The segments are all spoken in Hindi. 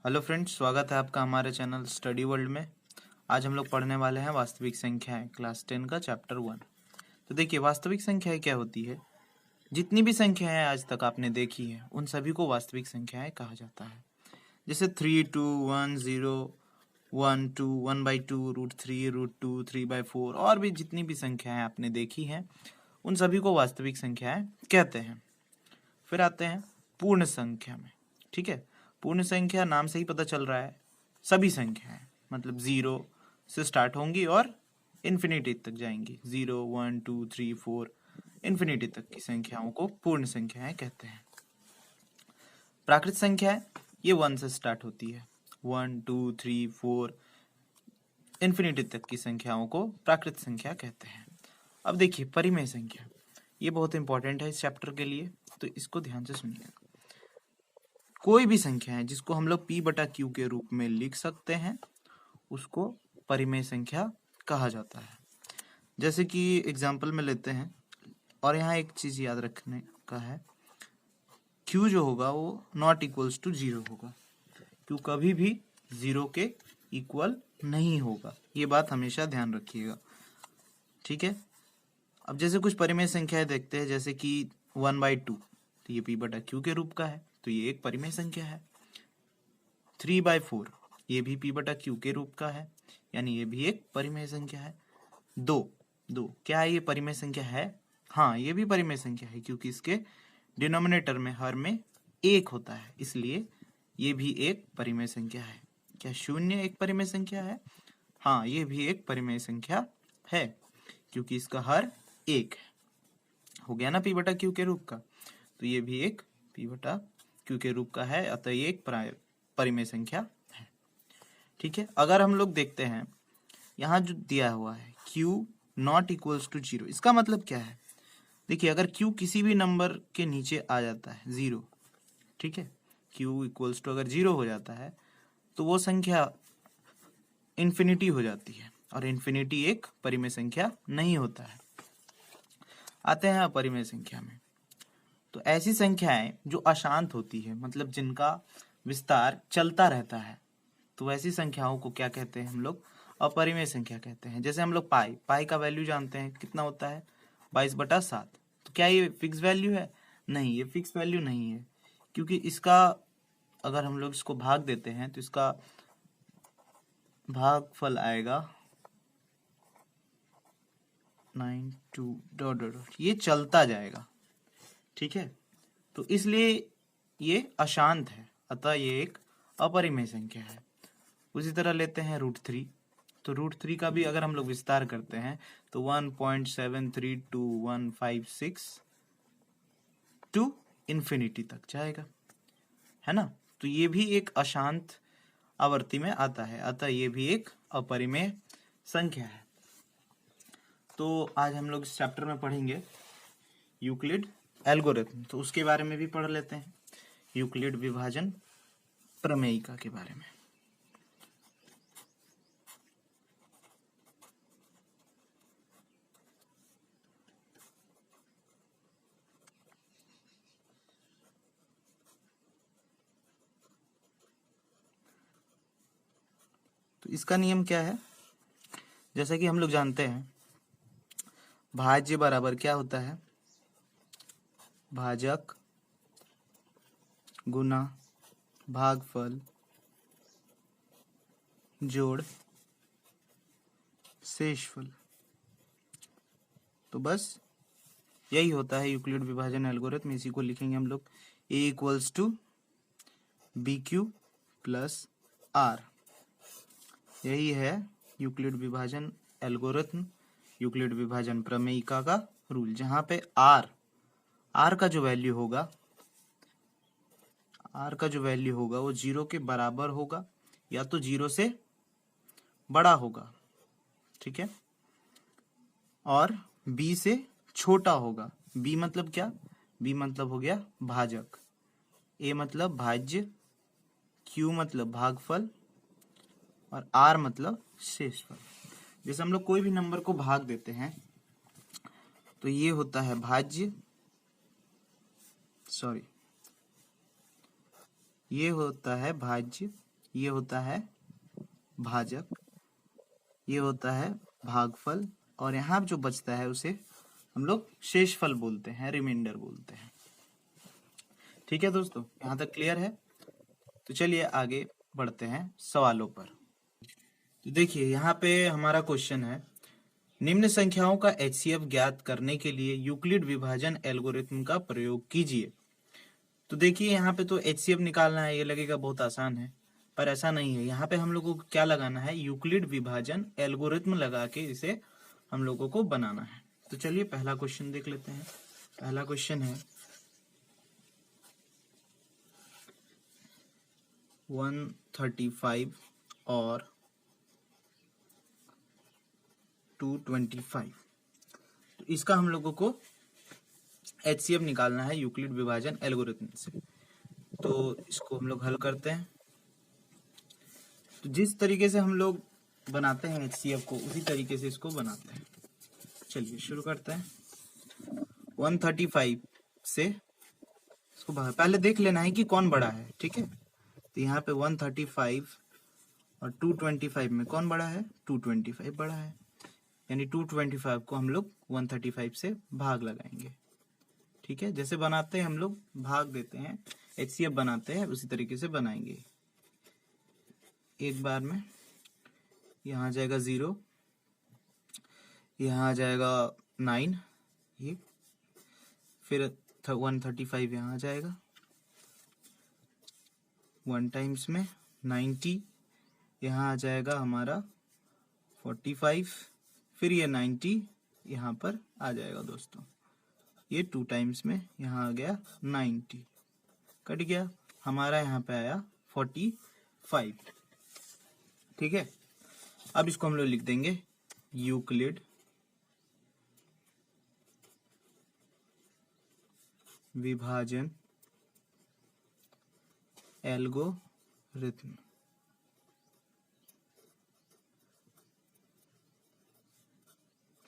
हेलो फ्रेंड्स, स्वागत है आपका हमारे चैनल स्टडी वर्ल्ड में। आज हम लोग पढ़ने वाले हैं वास्तविक संख्याएं, क्लास 10 का चैप्टर 1। तो देखिए, वास्तविक संख्याएं क्या होती है। जितनी भी संख्याएं आज तक आपने देखी है उन सभी को वास्तविक संख्याएं कहा जाता है। जैसे 3, 2, 1, 0, 1, 2, 1/2, √3, √2, 3/4 और भी जितनी भी संख्याएं आपने देखी हैं उन सभी को वास्तविक संख्याएं कहते हैं। फिर आते हैं पूर्ण संख्या में। ठीक है, पूर्ण संख्या नाम से ही पता चल रहा है, सभी संख्याएं मतलब 0 से स्टार्ट होंगी और इन्फिनिटी तक जाएंगी। 0, 1, 2, 3, 4 इन्फिनिटी तक की संख्याओं को पूर्ण संख्याएं कहते हैं। प्राकृत संख्याएं ये 1 से स्टार्ट होती है। 1, 2, 3, 4 इन्फिनिटी तक की संख्याओं को प्राकृत संख्या कहते हैं। अब देखिए परिमेय संख्या, ये बहुत इंपॉर्टेंट है इस चैप्टर के लिए, तो इसको ध्यान से सुनिएगा। कोई भी संख्या है जिसको हम लोग p/q के रूप में लिख सकते हैं उसको परिमेय संख्या कहा जाता है। जैसे कि एग्जाम्पल में लेते हैं, और यहाँ एक चीज याद रखने का है, q जो होगा वो नॉट इक्वल्स टू 0 होगा। q कभी भी 0 के इक्वल नहीं होगा, ये बात हमेशा ध्यान रखिएगा। ठीक है, अब जैसे कुछ परिमेय संख्याएं देखते हैं, जैसे कि 1/2, तो ये p/q के रूप का है, तो ये एक परिमेय संख्या है। 3/4 ये भी p/q के रूप का है, यानी ये भी एक परिमेय संख्या है। 2 क्या ये परिमेय संख्या है? हाँ, ये भी परिमेय संख्या है, क्योंकि इसके डिनोमिनेटर में हर में 1 होता है, इसलिए ये भी एक परिमेय संख्या है। क्या 0 एक परिमेय संख्या है? हाँ, ये भी एक परिमेय संख्या है, क्योंकि इसका हर 1 है। हो गया ना p/q के रूप का, तो ये भी एक p/q के रूप का है, अतः ये एक परिमेय संख्या है। ठीक है, अगर हम लोग देखते हैं यहाँ जो दिया हुआ है q नॉट इक्वल्स टू 0, इसका मतलब क्या है? देखिए, अगर q किसी भी नंबर के नीचे आ जाता है 0, ठीक है, q इक्वल्स टू अगर 0 हो जाता है तो वो संख्या इन्फिनिटी हो जाती है, और इन्फिनिटी एक परिमेय संख्या नहीं होता है। आते हैं अपरिमेय संख्या में। तो ऐसी संख्याएं जो अशांत होती है, मतलब जिनका विस्तार चलता रहता है, तो वैसी संख्याओं को क्या कहते हैं हम लोग? अपरिमेय संख्या कहते हैं। जैसे हम लोग पाई का वैल्यू जानते हैं, कितना होता है? 22/7। तो क्या ये फिक्स वैल्यू है? नहीं, ये फिक्स वैल्यू नहीं है, क्योंकि इसका अगर हम लोग इसको भाग देते हैं तो इसका भागफल आएगा 9 ये चलता जाएगा। ठीक है, तो इसलिए ये अशांत है, अतः ये एक अपरिमेय संख्या है। उसी तरह लेते हैं √3, तो √3 का भी अगर हम लोग विस्तार करते हैं तो 1.732156 टू इन्फिनिटी तक जाएगा, है ना। तो ये भी एक अशांत आवर्ती में आता है, अतः ये भी एक अपरिमेय संख्या है। तो आज हम लोग इस चैप्टर में पढ़ेंगे यूक्लिड एल्गोरिथम, तो उसके बारे में भी पढ़ लेते हैं, यूक्लिड विभाजन प्रमेयिका के बारे में। तो इसका नियम क्या है? जैसा कि हम लोग जानते हैं, भाज्य बराबर क्या होता है? भाजक गुना भागफल जोड़ शेषफल। तो बस यही होता है यूक्लिड विभाजन एल्गोरिथम। इसी को लिखेंगे हम लोग a equals to BQ plus R। यही है यूक्लिड विभाजन एल्गोरिथम, यूक्लिड विभाजन प्रमेयिका का रूल, जहां पे R का जो वैल्यू होगा, वो 0 के बराबर होगा या तो 0 से बड़ा होगा। ठीक है, और B से छोटा होगा। B मतलब क्या? B मतलब हो गया भाजक, A मतलब भाज्य, Q मतलब भागफल, और R मतलब शेषफल। जैसे हम लोग कोई भी नंबर को भाग देते हैं तो ये होता है भाज्य, ये होता है भाज्य, ये होता है भाजक, ये होता है भागफल, और यहाँ जो बचता है उसे हम लोग शेषफल बोलते हैं, रिमाइंडर बोलते हैं। ठीक है दोस्तों, यहाँ तक क्लियर है? तो चलिए आगे बढ़ते हैं सवालों पर। तो देखिए यहाँ पे हमारा क्वेश्चन है, निम्न संख्याओं का HCF ज्ञात करने के लिए यूक्लिड विभाजन एल्गोरिथम का प्रयोग कीजिए। तो देखिए यहाँ पे तो HCF निकालना है, ये लगेगा बहुत आसान है, पर ऐसा नहीं है। यहाँ पे हम लोगों को क्या लगाना है, यूक्लिड विभाजन एल्गोरिथम लगा के इसे हम लोगों को बनाना है। तो चलिए पहला क्वेश्चन देख लेते हैं। पहला क्वेश्चन है 135 और 225। तो इसका हम लोगों को HCF निकालना है यूक्लिड विभाजन एल्गोरिथम से। तो इसको हम लोग हल करते हैं। तो जिस तरीके से हम लोग बनाते हैं HCF को, उसी तरीके से इसको बनाते हैं। चलिए शुरू करते हैं। 135 से इसको पहले देख लेना है कि कौन बड़ा है, ठीक है। तो यहाँ पे 135 और 225 में कौन बड़ा है, 225 बड़ा है, यानी 225 को हम लोग 135 से भाग लगाएंगे। ठीक है, जैसे बनाते हैं हम लोग भाग देते हैं, HCF बनाते हैं, उसी तरीके से बनाएंगे। एक बार में यहाँ आ जाएगा 0, यहाँ आ जाएगा 9, ये फिर 135 यहाँ आ जाएगा, 1 टाइम्स में 90, यहाँ आ जाएगा हमारा 45, फिर ये 90 यहाँ पर आ जाएगा दोस्तों। ये 2 टाइम्स में यहाँ आ गया 90, कट गया, हमारा यहाँ पे आया 45। ठीक है, अब इसको हम लोग लिख देंगे यूक्लिड विभाजन एल्गोरिथम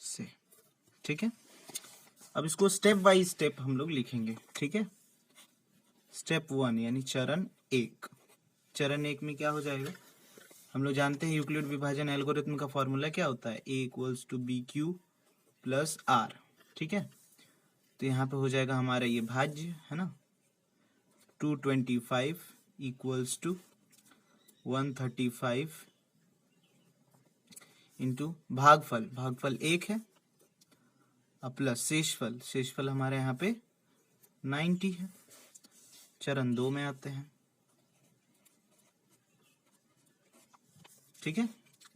से। ठीक है, अब इसको स्टेप बाय स्टेप हम लोग लिखेंगे। ठीक है, स्टेप 1 यानी चरण 1। चरण 1 में क्या हो जाएगा, हम लोग जानते हैं यूक्लिड विभाजन एल्गोरिथम का फॉर्मूला क्या होता है, A = BQ + R। ठीक है, तो यहाँ पे हो जाएगा हमारा ये भाज्य है ना, 225 = 135 इंटू भागफल, भागफल 1 है, प्लस शेषफल, शेषफल हमारे यहाँ पे 90 है। चरण 2 में आते हैं। ठीक है,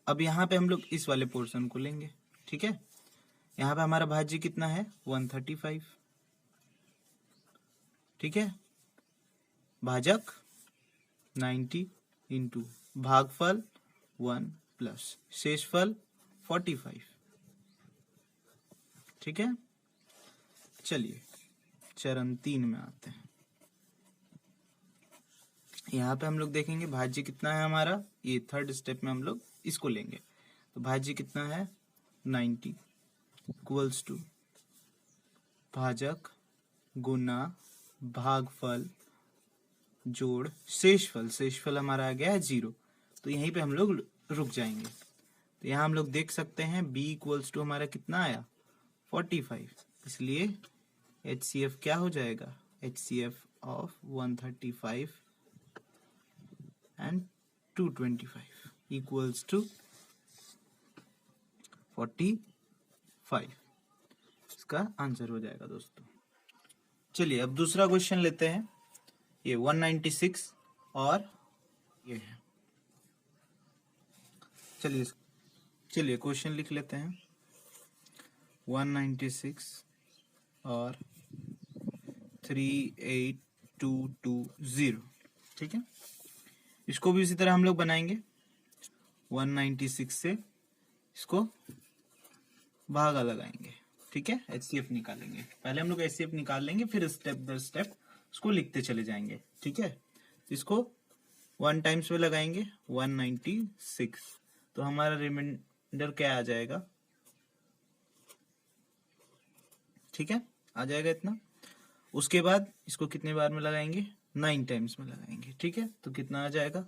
अब यहाँ पे हम लोग इस वाले पोर्शन को लेंगे। ठीक है, यहाँ पे हमारा भाज्य कितना है, 135। ठीक है, भाजक 90 इंटू भागफल 1 प्लस शेषफल 45। ठीक है, चलिए चरण 3 में आते हैं। यहाँ पे हम लोग देखेंगे भाज्य कितना है हमारा, ये थर्ड स्टेप में हम लोग इसको लेंगे। तो भाज्य कितना है, 90 = भाजक गुना भागफल जोड़ शेषफल, शेषफल हमारा आ गया है 0। तो यहीं पे हम लोग रुक जाएंगे। तो यहाँ हम लोग देख सकते हैं B = हमारा कितना आया, 45, इसलिए HCF क्या हो जाएगा, HCF of 135 and 225 = 45। इसका आंसर हो जाएगा दोस्तों। चलिए अब दूसरा क्वेश्चन लेते हैं, ये 196 और ये है। चलिए क्वेश्चन लिख लेते हैं, 196 और 38220। ठीक है, इसको भी इसी तरह हम लोग बनाएंगे। 196 से इसको भागा लगाएंगे। ठीक है, HCF निकालेंगे। पहले हम लोग HCF निकाल लेंगे, फिर स्टेप बाय स्टेप उसको लिखते चले जाएंगे। ठीक है, इसको 1 टाइम्स में लगाएंगे 196, तो हमारा रिमाइंडर क्या आ जाएगा, ठीक है, आ जाएगा इतना। उसके बाद इसको कितने बार में लगाएंगे, 9 टाइम्स में लगाएंगे। ठीक है, तो कितना आ जाएगा,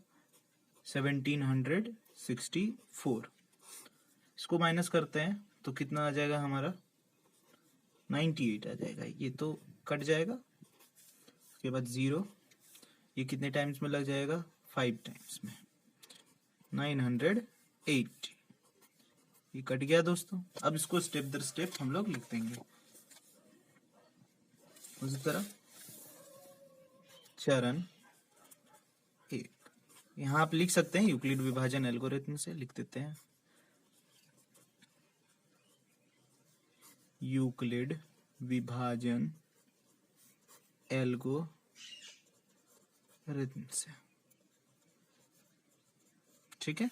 1764। इसको माइनस करते हैं तो कितना आ जाएगा हमारा 98 आ जाएगा। ये तो कट जाएगा, उसके बाद 0, ये कितने टाइम्स में लग जाएगा 5 टाइम्स में 980। ये कट गया दोस्तों। अब इसको स्टेप दर स्टेप हम लोग लिख देंगे उसी तरह। चरण 1, यहाँ आप लिख सकते हैं यूक्लिड विभाजन एल्गोरिथम से लिख देते हैं। यूक्लिड विभाजन एल्गोरिथम से, ठीक है।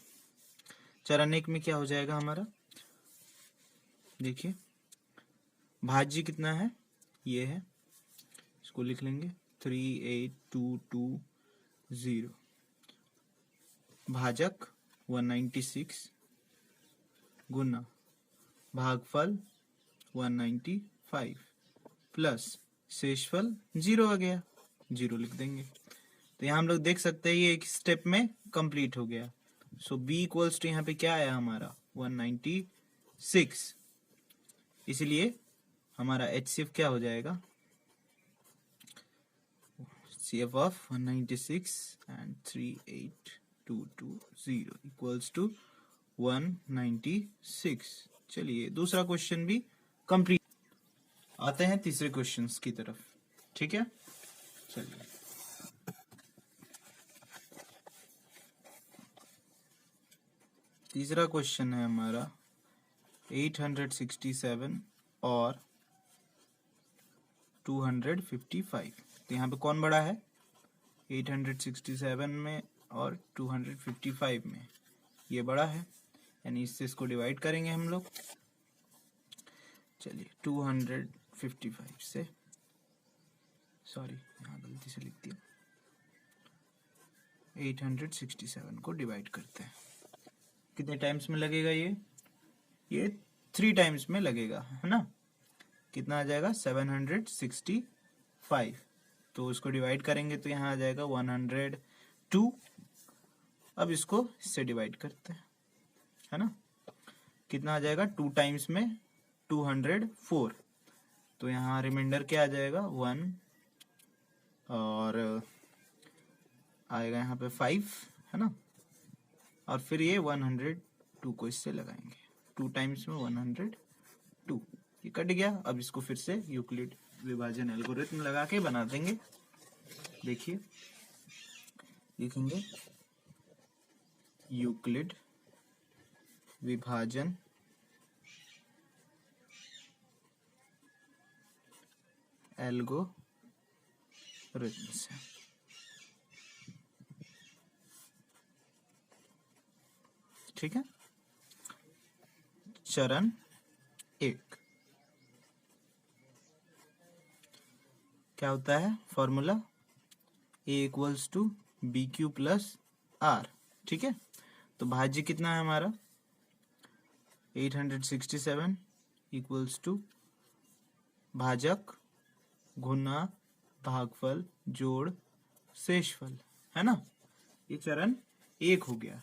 चरण 1 में क्या हो जाएगा हमारा, देखिए भाज्य कितना है, ये है, इसको लिख लेंगे 38220। भाजक 196 गुना भागफल 195 प्लस शेषफल 0 आ गया, 0 लिख देंगे। तो यहाँ हम लोग देख सकते हैं ये एक स्टेप में कंप्लीट हो गया। सो b इक्वल्स टू यहाँ पे क्या आया हमारा 196, इसलिए हमारा HCF क्या हो जाएगा, CF of 196 and 38220 equals to 196। चलिए दूसरा क्वेश्चन भी कंप्लीट। आते हैं तीसरे क्वेश्चन की तरफ, ठीक है। चलिए तीसरा क्वेश्चन है हमारा 867 और 255। तो यहाँ पे कौन बड़ा है, 867 में और 255 में, ये बड़ा है, यानी इससे इसको डिवाइड करेंगे हम लोग। चलिए 255 से, सॉरी यहाँ गलती से लिख दिया, 867 को डिवाइड करते हैं। कितने टाइम्स में लगेगा ये 3 टाइम्स में लगेगा, है ना। कितना आ जाएगा 765। तो इसको डिवाइड करेंगे तो यहाँ आ जाएगा 102। अब इसको इससे डिवाइड करते हैं, है ना। कितना आ जाएगा 2 टाइम्स में 204। तो यहाँ रिमाइंडर क्या आ जाएगा 1 और आएगा यहाँ पे 5, है ना। और फिर ये 102 को इससे लगाएंगे, 2 टाइम्स में 102, ये कट गया। अब इसको फिर से यूक्लिड विभाजन एल्गोरिथम लगा के बना देंगे। देखिए लिखेंगे यूक्लिड विभाजन एल्गोरिथम से, ठीक है। चरण 1 क्या होता है, formula A equals to BQ plus R, ठीक है। तो भाज्य कितना है हमारा 867 इक्वल्स टू भाजक गुना भागफल जोड़ शेषफल, है ना। ये चरण 1 हो गया।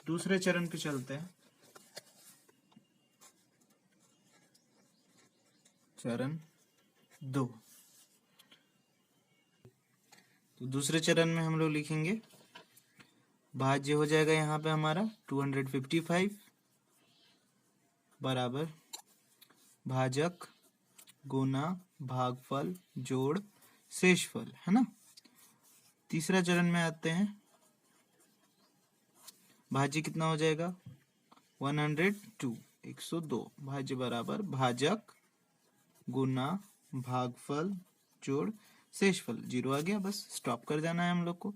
दूसरे चरण पे चलते हैं, चरण 2। तो दूसरे चरण में हम लोग लिखेंगे भाज्य हो जाएगा यहाँ पे हमारा 255 बराबर भाजक गुना भागफल जोड़ शेषफल, है ना। तीसरा चरण में आते हैं, भाज्य कितना हो जाएगा 102, 102 भाज्य बराबर भाजक गुना भागफल जोड़ शेषफल। 0 आ गया, बस स्टॉप कर जाना है हम लोग को।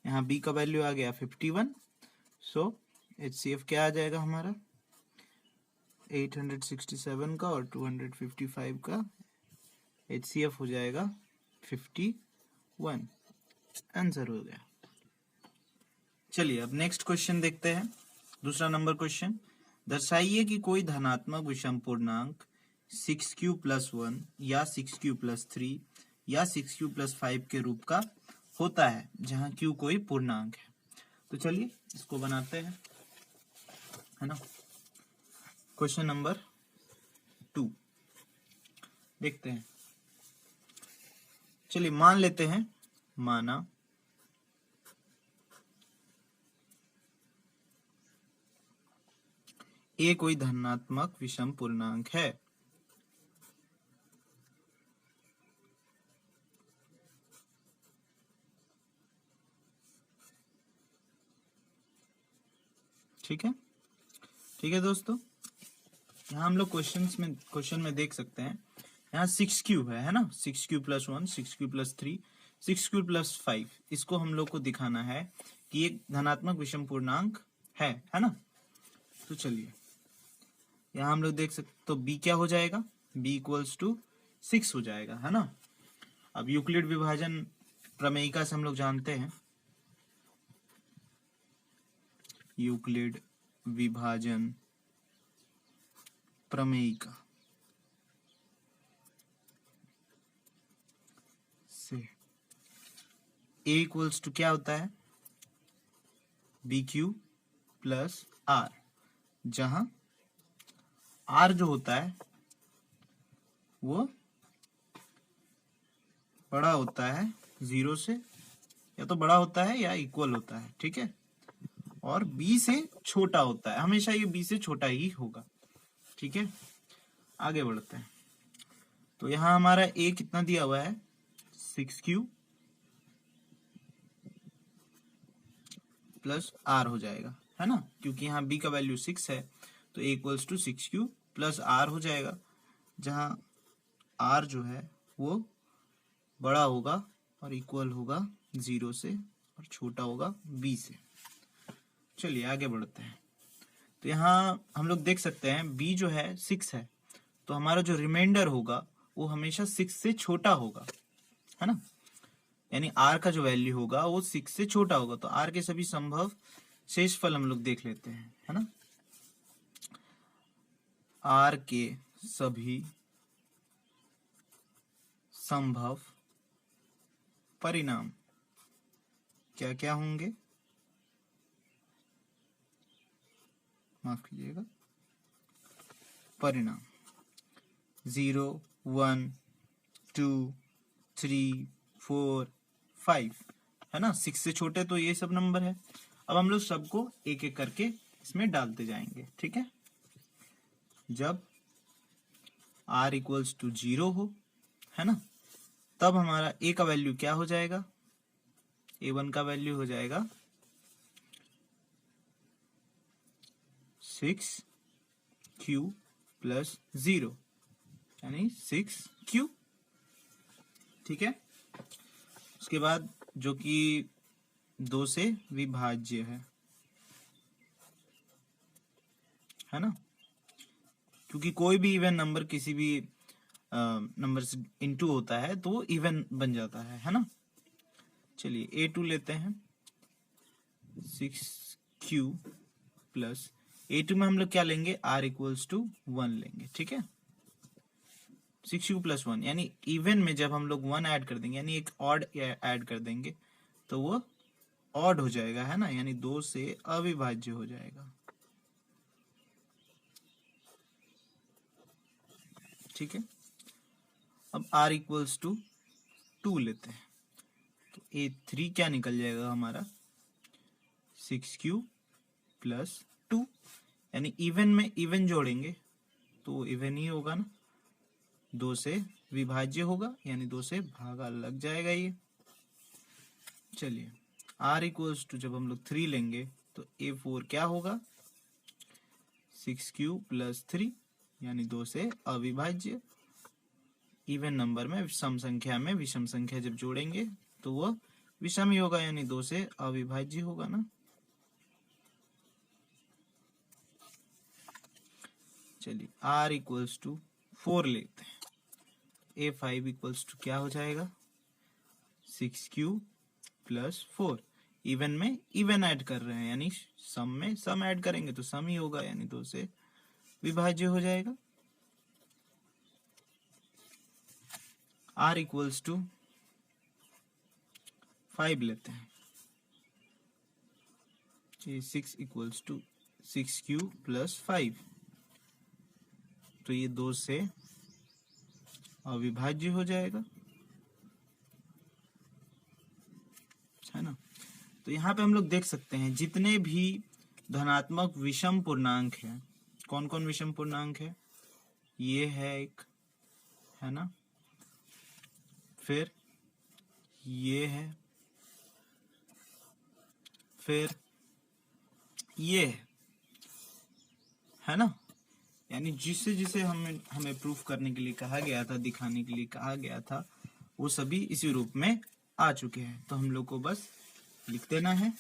यहाँ b का वैल्यू आ गया 51। सो HCF क्या आ जाएगा हमारा 867 का और 255 का HCF हो जाएगा 51। आंसर हो गया। चलिए अब नेक्स्ट क्वेश्चन देखते हैं। दूसरा नंबर क्वेश्चन, दर्शाइए कि कोई धनात्मक विषम पूर्णांक 6q+1 या 6q+3 या 6q+5 के रूप का होता है जहां q कोई पूर्णांक है। तो चलिए इसको बनाते हैं, है ना। क्वेश्चन नंबर 2 देखते हैं। चलिए मान लेते हैं, माना ए कोई धनात्मक विषम पूर्णांक है। ठीक है दोस्तों, यहाँ हम लोग क्वेश्चन में देख सकते हैं, यहाँ 6 क्यूब है ना, 6 cube plus 1, 6 cube plus 3, 6 cube plus 5। इसको हम लोग को दिखाना है कि एक धनात्मक विषम पूर्णांक है ना। तो चलिए यहाँ हम लोग देख सकते, तो b क्या हो जाएगा, b इक्वल्स टू 6 हो जाएगा, है ना। अब यूक्लिड विभाजन प्रमेयिका से हम लोग जानते हैं, यूक्लिड विभाजन प्रमेयिका से a इक्वल्स टू क्या होता है, बी क्यू प्लस आर, जहां आर जो होता है वो बड़ा होता है 0 से, या तो बड़ा होता है या इक्वल होता है, ठीक है। और b से छोटा होता है, हमेशा ये b से छोटा ही होगा, ठीक है। आगे बढ़ते हैं, तो यहां हमारा a कितना दिया हुआ है, 6 क्यू प्लस आर हो जाएगा, है ना, क्योंकि यहाँ b का वैल्यू 6 है, तो a equals to 6 Q plus R हो जाएगा, जहां r जो है वो बड़ा होगा और इक्वल होगा 0 से और छोटा होगा b से। चलिए आगे बढ़ते हैं, तो यहाँ हम लोग देख सकते हैं b जो है 6 है, तो हमारा जो रिमाइंडर होगा वो हमेशा 6 से छोटा होगा, है ना, यानी r का जो वैल्यू होगा वो 6 से छोटा होगा। तो r के सभी संभव शेषफल हम लोग देख लेते हैं, है ना। r के सभी संभव परिणाम क्या क्या होंगे, माफ कीजिएगा, परिणाम 0, 1, 2, 3, 4, 5, है ना। 6 से छोटे तो ये सब नंबर है। अब हम लोग सबको एक एक करके इसमें डालते जाएंगे, ठीक है। जब r इक्वल्स टू 0 हो, है ना, तब हमारा a का वैल्यू क्या हो जाएगा, a1 का वैल्यू हो जाएगा 6q प्लस 0, यानी 6q, ठीक है। उसके बाद जो कि 2 से विभाज्य है ना, क्योंकि कोई भी इवन नंबर किसी भी नंबर से इनटू होता है तो वो इवन बन जाता है ना। चलिए a2 लेते हैं, 6q प्लस a2 में हम लोग क्या लेंगे, r इक्वल्स टू 1 लेंगे, ठीक है। 6q प्लस 1, यानी इवन में जब हम लोग 1 ऐड कर देंगे, यानी एक ऑड ऐड कर देंगे, तो वो ऑड हो जाएगा, है ना, यानी 2 से अविभाज्य हो जाएगा, ठीक है। अब r इक्वल्स टू 2 लेते हैं, तो a3 क्या निकल जाएगा हमारा, 6q प्लस 2, यानी इवन में इवन जोड़ेंगे तो इवन ही होगा ना, 2 से विभाज्य होगा, यानी 2 से भागा लग जाएगा ये। चलिए r इक्वल्स टू जब हम लोग 3 लेंगे तो a4 क्या होगा, 6q प्लस 3, यानी 2 से अविभाज्य। इवन नंबर में सम संख्या में विषम संख्या जब जोड़ेंगे तो वह विषम ही होगा, यानी 2 से अविभाज्य होगा ना। चलिए r इक्वल्स टू 4 लेते हैं, a5 इक्वल्स टू क्या हो जाएगा, 6q प्लस 4, इवन में इवन ऐड कर रहे हैं, यानी सम में सम ऐड करेंगे तो सम ही होगा, यानी 2 से विभाज्य हो जाएगा। r इक्वल्स टू 5 लेते हैं, ये 6 इक्वल्स टू 6q प्लस 5, तो ये 2 से अविभाज्य हो जाएगा, है ना। तो यहाँ पे हम लोग देख सकते हैं जितने भी धनात्मक विषम पूर्णांक है, कौन कौन विषम पूर्णांक है, ये है एक, है ना, फिर ये फिर ये है ना। यानी जिसे जिसे हमें प्रूफ करने के लिए कहा गया था, दिखाने के लिए कहा गया था, वो सभी इसी रूप में आ चुके हैं। तो हम लोग को बस लिख देना है।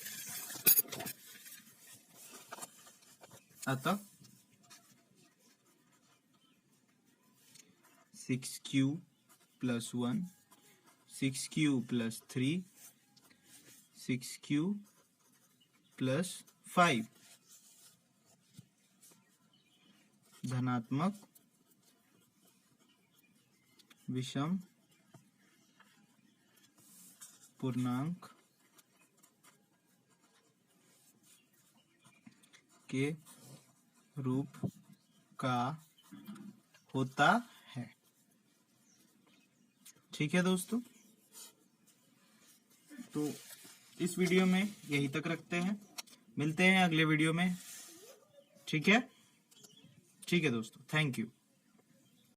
अतः 6q plus 1, 6q plus 3, 6q plus 5 धनात्मक विषम पूर्णांक के रूप का होता है। ठीक है दोस्तों, तो इस वीडियो में यही तक रखते हैं, मिलते हैं अगले वीडियो में। ठीक है दोस्तों, थैंक यू।